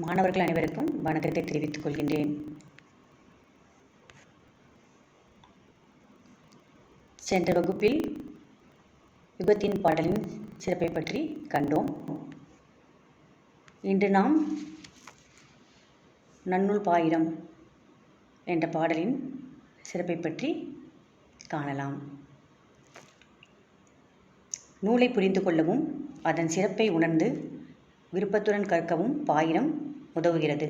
மாணவர்கள் அனைவருக்கும் வணக்கத்தை தெரிவித்துக் கொள்கின்றேன். சென்ற வகுப்பில் யுகத்தின் பாடலின் சிறப்பை பற்றி கண்டோம். இன்று நாம் நன்னூல் பாயிரம் என்ற பாடலின் சிறப்பை பற்றி காணலாம். நூலை புரிந்து கொள்ளவும் அதன் சிறப்பை உணர்ந்து விருப்பத்துடன் கற்கவும் பாயிரம் உதவுகிறது.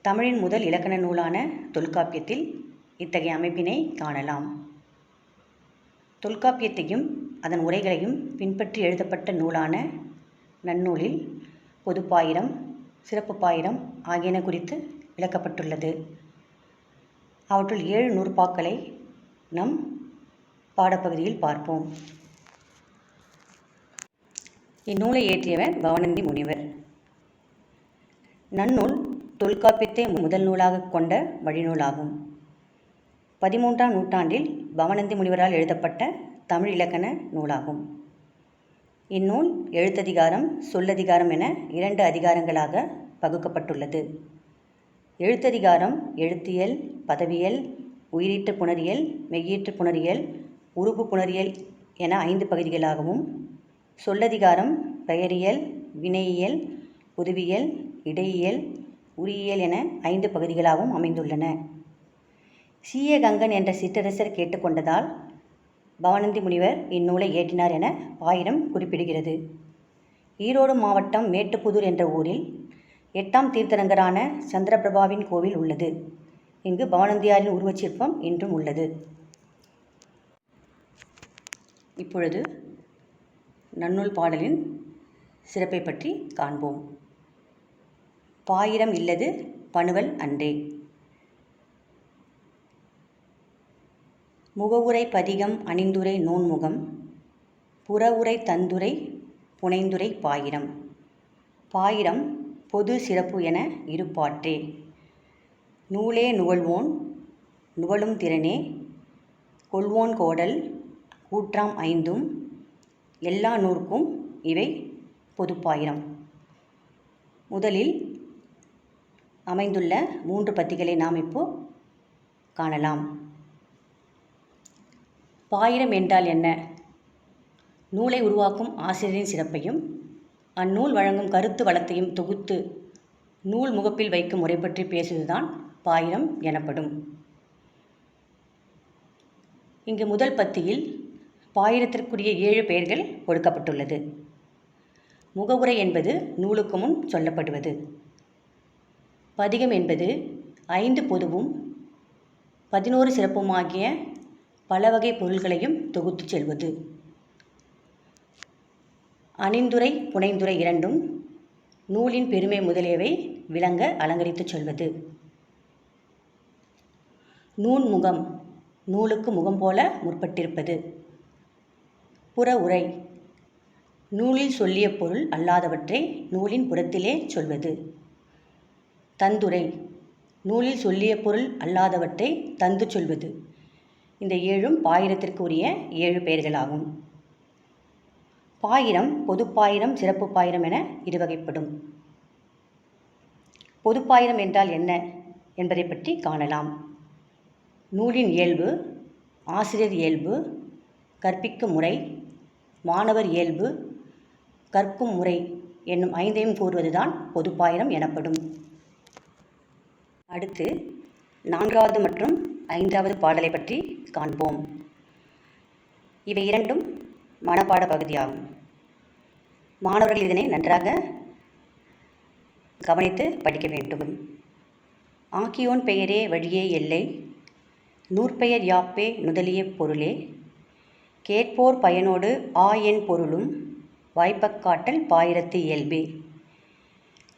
தமிழின் முதல் இலக்கண நூலான தொல்காப்பியத்தில் இத்தகைய அமைப்பினை காணலாம். தொல்காப்பியத்தையும் அதன் உரைகளையும் பின்பற்றி எழுதப்பட்ட நூலான நன்னூலில் பொதுப்பாயிரம், சிறப்பு பாயிரம் ஆகியன குறித்து விளக்கப்பட்டுள்ளது. அவற்றுள் 7 நூற்பாக்களை நம் பாடப்பகுதியில் பார்ப்போம். இந்நூலை இயற்றியவர் பவணந்தி முனிவர். நன்னூல் தொல்காப்பியத்தை முதல் நூலாக கொண்ட வழிநூலாகும். 13ஆம் நூற்றாண்டில் பவணந்தி முனிவரால் எழுதப்பட்ட தமிழ் இலக்கண நூலாகும். இந்நூல் எழுத்ததிகாரம், சொல்லதிகாரம் என 2 அதிகாரங்களாக பகுக்கப்பட்டுள்ளது. எழுத்ததிகாரம் எழுத்தியல், பதவியல், உயிரீற்று புணரியல், மெய்யீற்று புணரியல், உருபு புணரியல் என 5 பகுதிகளாகவும், சொல்லதிகாரம் பெயரியல், வினையியல், பொதுவியல், இடையியல், உரியியல் என 5 பகுதிகளாகவும் அமைந்துள்ளன. சீயகங்கன் என்ற சிற்றரசர் கேட்டுக்கொண்டதால் பவணந்தி முனிவர் இந்நூலை இயற்றினார் என பாயிரம் குறிப்பிடுகிறது. ஈரோடு மாவட்டம் மேட்டுப்புதூர் என்ற ஊரில் 8ஆம் தீர்த்தங்கரான சந்திரபிரபாவின் கோவில் உள்ளது. இங்கு பவணந்தியாரின் உருவச்சிற்பம் இன்றும் உள்ளது. இப்பொழுது நன்னூல் பாடலின் சிறப்பை பற்றி காண்போம். பாயிரம் இல்லது பணுவல் அன்றே. முகவுரை பதிகம் அணிந்துரை நூன்முகம், புறவுரை தந்துரை புனைந்துரை பாயிரம். பாயிரம் பொது சிறப்பு என இருப்பாற்றே. நூலே நுவல்வோன் நுவலும் திறனே, கொள்வோன் கோடல் கூற்றாம் 5ம், எல்லா நூற்கும் இவை பொதுப்பாயிரம். முதலில் அமைந்துள்ள 3 பத்திகளை நாம் இப்போ காணலாம். பாயிரம் என்றால் என்ன? நூலை உருவாக்கும் ஆசிரியரின் சிறப்பையும் அந்நூல் வழங்கும் கருத்து வளத்தையும் தொகுத்து நூல் முகப்பில் வைக்கும் முறை பற்றி பேசுவதுதான் பாயிரம் எனப்படும். இங்கு முதல் பத்தியில் பாயிரத்திற்குரிய 7 பெயர்கள் கொடுக்கப்பட்டுள்ளது. முகவுரை என்பது நூலுக்கு முன் சொல்லப்படுவது. பதிகம் என்பது 5 பொதுவும் 11 சிறப்புமாகிய பல வகை பொருள்களையும் தொகுத்து செல்வது. அணிந்துரை புனைந்துரை இரண்டும் நூலின் பெருமை முதலியவை விளங்க அலங்கரித்து சொல்வது. நூன்முகம் நூலுக்கு முகம் போல முற்பட்டிருப்பது. புற உரை நூலில் சொல்லிய பொருள் அல்லாதவற்றை நூலின் புறத்திலே சொல்வது. தந்துரை நூலில் சொல்லிய பொருள் அல்லாதவற்றை தந்து சொல்வது. இந்த 7ம் பாயிரத்திற்கு உரிய 7 பெயர்களாகும். பாயிரம் பொதுப்பாயிரம், சிறப்பு பாயிரம் என இருவகைப்படும். பொதுப்பாயிரம் என்றால் என்ன என்பதை பற்றி காணலாம். நூலின் இயல்பு, ஆசிரியர் இயல்பு, கற்பிக்கும் முறை, மாணவர் இயல்பு, கற்கும் முறை என்னும் 5ஐயும் கூறுவதுதான் பொதுப்பாயிரம் எனப்படும். அடுத்து 4வது மற்றும் 5வது பாடலை பற்றி காண்போம். இவை இரண்டும் மனப்பாட பகுதியாகும். மாணவர்கள் இதனை நன்றாக கவனித்து படிக்க வேண்டும். ஆக்கியோன் பெயரே வழியே எல்லை, நூற்பெயர் யாப்பே நுதலிய பொருளே, கேட்போர் பயனோடு என் பொருளும், வாய்ப்பக் காட்டல் பாயிரத்து இயல்பே.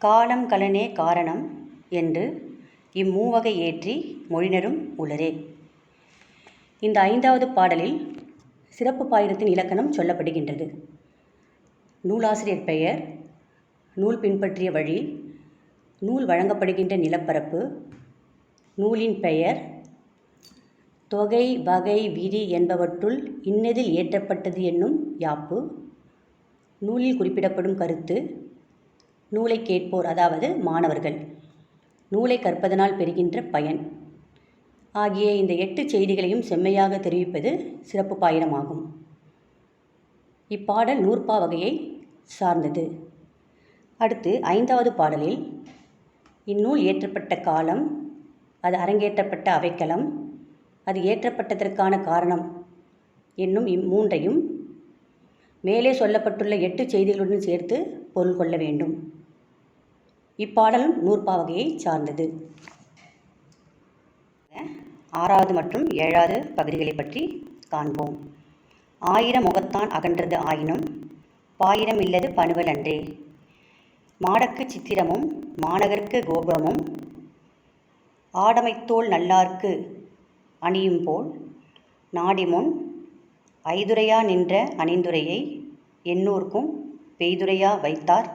காலம் கலனே காரணம் என்று இம்மூவகை ஏற்றி மொழினரும் உளரே. இந்த 5வது பாடலில் சிறப்பு பாயிரத்தின் இலக்கணம் சொல்லப்படுகின்றது. நூலாசிரியர் பெயர், நூல் பின்பற்றிய வழி, நூல் வழங்கப்படுகின்ற நிலப்பரப்பு, நூலின் பெயர், தொகை, வகை, விதி என்பவற்றுள் இன்னதில் ஏற்றப்பட்டது என்னும் யாப்பு, நூலில் குறிப்பிடப்படும் கருத்து, நூலை கேட்போர் அதாவது மாணவர்கள், நூலை கற்பதனால் பெறுகின்ற பயன் ஆகிய இந்த 8 செய்திகளையும் செம்மையாக தெரிவிப்பது சிறப்பு பாயிரமாகும். இப்பாடல் நூற்பா வகையை சார்ந்தது. அடுத்து 5வது பாடலில் இந்நூல் ஏற்றப்பட்ட காலம், அது அரங்கேற்றப்பட்ட அவைக்களம், அது ஏற்றப்பட்டதற்கான காரணம் என்னும் இம்மூன்றையும் மேலே சொல்லப்பட்டுள்ள 8 செய்திகளுடன் சேர்த்து பொருள் கொள்ள வேண்டும். இப்பாடலும் நூற்பா வகையை சார்ந்தது. 6வது மற்றும் 7வது பகுதிகளை பற்றி காண்போம். 1000 முகத்தான் அகன்றது ஆயினும் பாயிரம் இல்லது பணுவல் அன்றே. மாடக்கு சித்திரமும் மாநகர்க்கு கோபுரமும் ஆடமைத்தோள் நல்லார்க்கு அணியும் போல் நாடிமுன் ஐதுரையா நின்ற அணிந்துரையை எண்ணூர்க்கும் பெய்துரையா வைத்தார்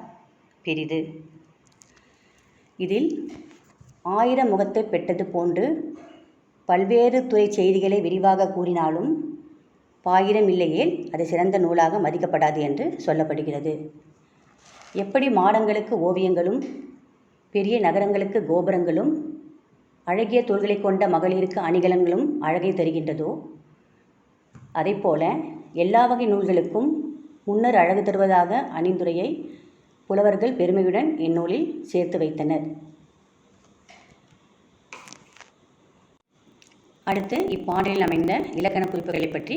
பெரிது. இதில் 1000 முகத்தை பெற்றது போன்று பல்வேறு துறை செய்திகளை விரிவாக கூறினாலும் பாயிரம் இல்லையேல் அது சிறந்த நூலாக மதிக்கப்படாது என்று சொல்லப்படுகிறது. எப்படி மாடங்களுக்கு ஓவியங்களும் பெரிய நகரங்களுக்கு கோபுரங்களும் அழகிய தோள்களை கொண்ட மகளிருக்கு அணிகலன்களும் அழகை தருகின்றதோ, அதைப்போல எல்லா வகை நூல்களுக்கும் முன்னர் அழகு தருவதாக அணிந்துரையை புலவர்கள் பெருமையுடன் இந்நூலில் சேர்த்து வைத்தனர். அடுத்து இப்பாடலில் அமைந்த இலக்கண குறிப்புகளை பற்றி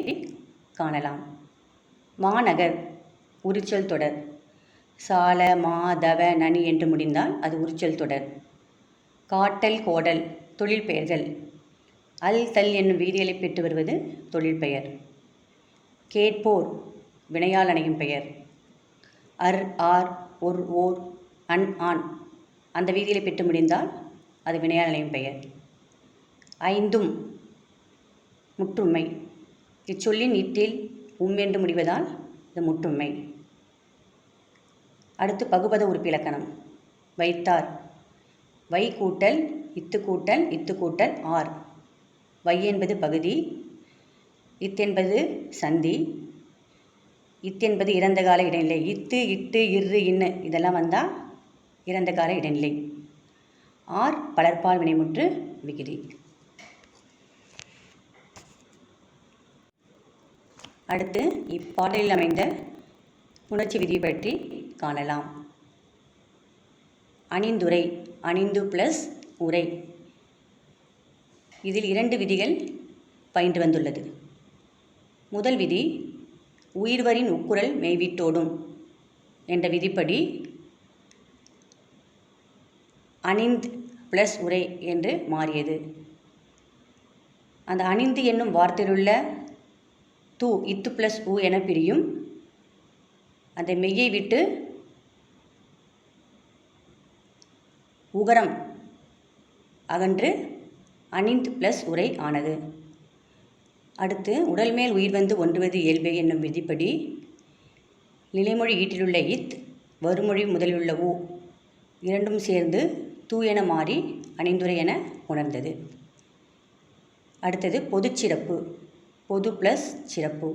காணலாம். மாநகர் உரிச்சொல் தொடர். சால மா தவ நனி என்று முடிந்தால் அது உரிச்சொல் தொடர். காட்டல் கோடல் தொழில் பெயர்கள். அல் தல் என்னும் வீதிகளை பெற்று வருவது தொழில் பெயர். கேட்போர் வினையால் அணையும் பெயர். அர் ஆர் ஒர் ஓர் அன் ஆன் அந்த வீதிகளை பெற்று முடிந்தால் அது வினையால் அணையும் பெயர். ஐந்தும் முற்றுமை. இச்சொல்லின் இட்டில் என்று முடிவதால் இது முற்றுமை. அடுத்து பகுபத உறுப்பிலக்கணம். வைத்தார். வை கூட்டல் இத்து கூட்டல் இத்து கூட்டல் ஆர். வை என்பது பகுதி, இத்தென்பது சந்தி, இத்தென்பது இறந்த கால இடைநிலை. இத்து இட்டு இரு இன்னு இதெல்லாம் வந்தால் இறந்த கால இடைநிலை. ஆர் பலர்பால் வினைமுற்று விகுதி. அடுத்து இப்பாடலில் அமைந்த உணர்ச்சி விதி பற்றி காணலாம். அணிந்துரை. அணிந்து ப்ளஸ் உரை. இதில் 2 விதிகள் பயின்று வந்துள்ளது. முதல் விதி உயிர்வரின் உக்குரல் மெய்விட்டோடும் என்ற விதிப்படி அணிந்து ப்ளஸ் உரை என்று மாறியது. அந்த அணிந்து என்னும் வார்த்தையிலுள்ள து இத்து ப்ளஸ் உ என பிரியும். அந்த மெய்யை விட்டு உகரம் அகன்று அணிந்து ப்ளஸ் உரை ஆனது. அடுத்து உடல் மேல் உயிர் வந்து ஒன்றுவது இயல்பே என்னும் விதிப்படி நிலைமொழி ஈட்டிலுள்ள இத் வருமொழி முதலிலுள்ள உ இரண்டும் சேர்ந்து தூ என மாறி அணிந்துரை என உணர்ந்தது. அடுத்தது பொதுச்சிறப்பு. பொது ப்ளஸ் சிறப்பு.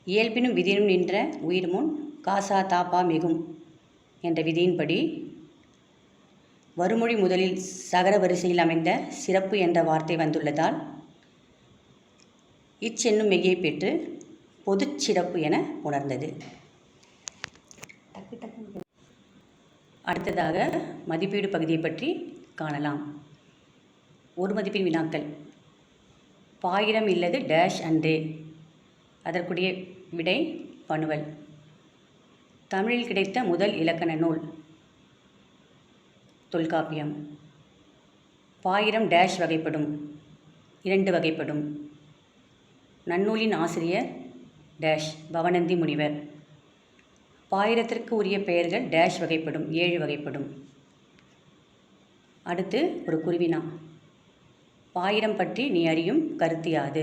இயல்பினும் விதியினும் நின்ற உயிர் முன் காசா தாப்பா மிகும் என்ற விதியின்படி வருமொழி முதலில் சகர வரிசையில் அமைந்த சிறப்பு என்ற வார்த்தை வந்துள்ளதால் இச்சென்னும் மெய்யை பெற்று பொதுச்சிறப்பு என உணர்ந்தது. அடுத்ததாக மதிப்பீடு பகுதியை பற்றி காணலாம். ஒரு மதிப்பின் வினாக்கள். பாயிரம் இல்லது டேஷ் அன்றே. அதற்குரிய விடை பணுவல். தமிழில் கிடைத்த முதல் இலக்கண நூல் தொல்காப்பியம். பாயிரம் டேஷ் வகைப்படும். 2 வகைப்படும். நன்னூலின் ஆசிரியர் டேஷ் பவணந்தி முனிவர். பாயிரத்திற்கு உரிய பெயர்கள் டேஷ் வகைப்படும். 7 வகைப்படும். அடுத்து ஒரு குருவினா. பாயிரம் பற்றி நீ அறியும் கருத்து யாது?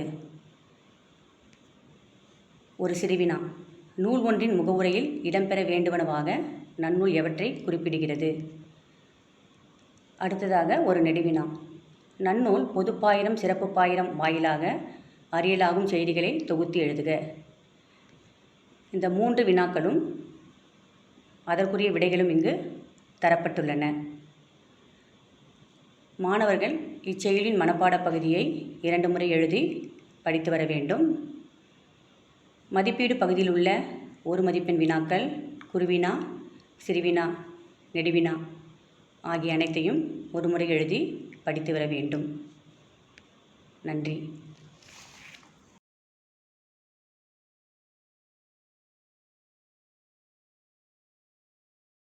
ஒரு சிறுவினா. நூல் ஒன்றின் முகவுரையில் இடம்பெற வேண்டுவனவாக நன்னூல் எவற்றை குறிப்பிடுகிறது? அடுத்ததாக ஒரு நெடுவினா. நன்னூல் பொதுப்பாயிரம் சிறப்பு பாயிரம் வாயிலாக அறியலாகும் செய்திகளை தொகுத்து எழுதுக. இந்த 3 வினாக்களும் அதற்குரிய விடைகளும் இங்கு தரப்பட்டுள்ளன. மாணவர்கள் இச்செயலின் மனப்பாட பகுதியை 2 முறை எழுதி படித்து வர வேண்டும். மதிப்பீடு பகுதியில் உள்ள 1 மதிப்பெண் வினாக்கள், குறுவினா, சிறுவினா, நெடுவினா ஆகிய அனைத்தையும் 1 முறை எழுதி படித்து வர வேண்டும். நன்றி.